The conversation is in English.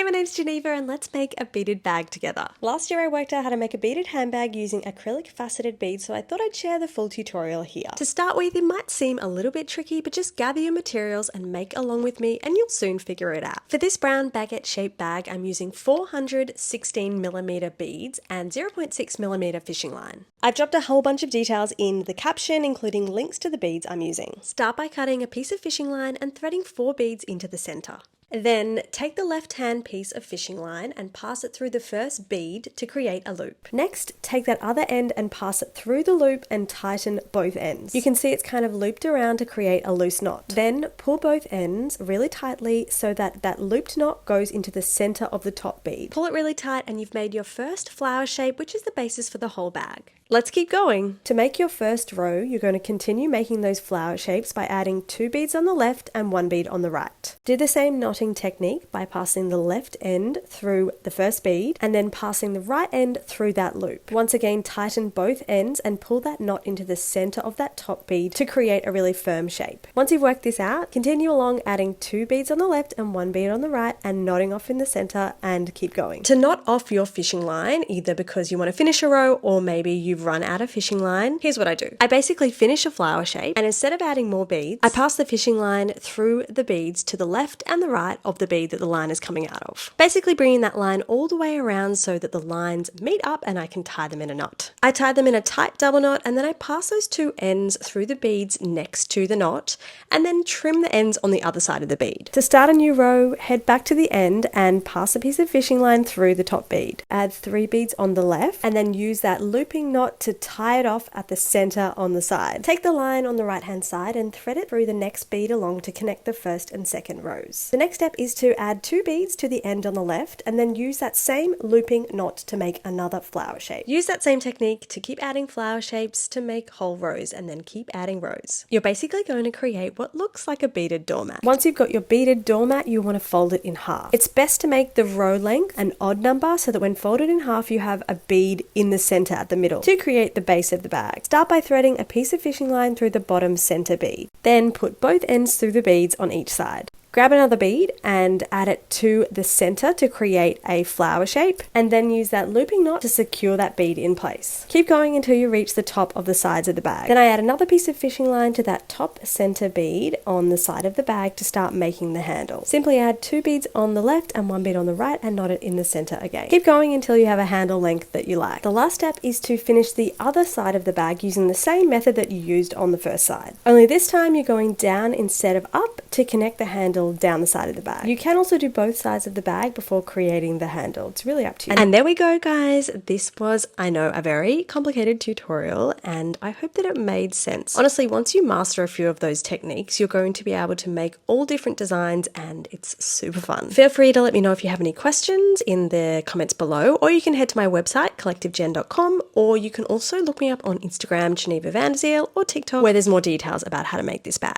my name's Geneva and let's make a beaded bag together. Last year I worked out how to make a beaded handbag using acrylic faceted beads, so I thought I'd share the full tutorial here. To start with, it might seem a little bit tricky, but just gather your materials and make along with me and you'll soon figure it out. For this brown baguette shaped bag, I'm using 416mm beads and 0.6mm fishing line. I've dropped a whole bunch of details in the caption, including links to the beads I'm using. Start by cutting a piece of fishing line and threading 4 beads into the center. Then take the left-hand piece of fishing line and pass it through the first bead to create a loop. Next, take that other end and pass it through the loop and tighten both ends. You can see it's kind of looped around to create a loose knot. Then pull both ends really tightly so that that looped knot goes into the center of the top bead. Pull it really tight and you've made your first flower shape, which is the basis for the whole bag. Let's keep going. To make your first row, you're going to continue making those flower shapes by adding 2 beads on the left and 1 bead on the right. Do the same knotting technique by passing the left end through the first bead and then passing the right end through that loop. Once again, tighten both ends and pull that knot into the center of that top bead to create a really firm shape. Once you've worked this out, continue along adding 2 beads on the left and 1 bead on the right and knotting off in the center and keep going. To knot off your fishing line, either because you want to finish a row or maybe you've run out of fishing line, here's what I do. I basically finish a flower shape and instead of adding more beads, I pass the fishing line through the beads to the left and the right of the bead that the line is coming out of. Basically bringing that line all the way around so that the lines meet up and I can tie them in a knot. I tie them in a tight double knot and then I pass those 2 ends through the beads next to the knot and then trim the ends on the other side of the bead. To start a new row, head back to the end and pass a piece of fishing line through the top bead. Add 3 beads on the left and then use that looping knot to tie it off at the center on the side. Take the line on the right hand side and thread it through the next bead along to connect the first and second rows. The next step is to add 2 beads to the end on the left and then use that same looping knot to make another flower shape. Use that same technique to keep adding flower shapes to make whole rows and then keep adding rows. You're basically going to create what looks like a beaded doormat. Once you've got your beaded doormat, you want to fold it in half. It's best to make the row length an odd number so that when folded in half you have a bead in the center at the middle to create the base of the bag. Start by threading a piece of fishing line through the bottom center bead. Then put both ends through the beads on each side. Grab another bead and add it to the center to create a flower shape and then use that looping knot to secure that bead in place. Keep going until you reach the top of the sides of the bag. Then I add another piece of fishing line to that top center bead on the side of the bag to start making the handle. Simply add 2 beads on the left and 1 bead on the right and knot it in the center again. Keep going until you have a handle length that you like. The last step is to finish the other side of the bag using the same method that you used on the first side. Only this time you're going down instead of up to connect the handle down the side of the bag. You can also do both sides of the bag before creating the handle. It's really up to you. And there we go, guys. This was, I know, a very complicated tutorial and I hope that it made sense. Honestly, once you master a few of those techniques, you're going to be able to make all different designs and it's super fun. Feel free to let me know if you have any questions in the comments below, or you can head to my website, collectivegen.com, or you can also look me up on Instagram, Geneva Vanderzeel, or TikTok, where there's more details about how to make this bag.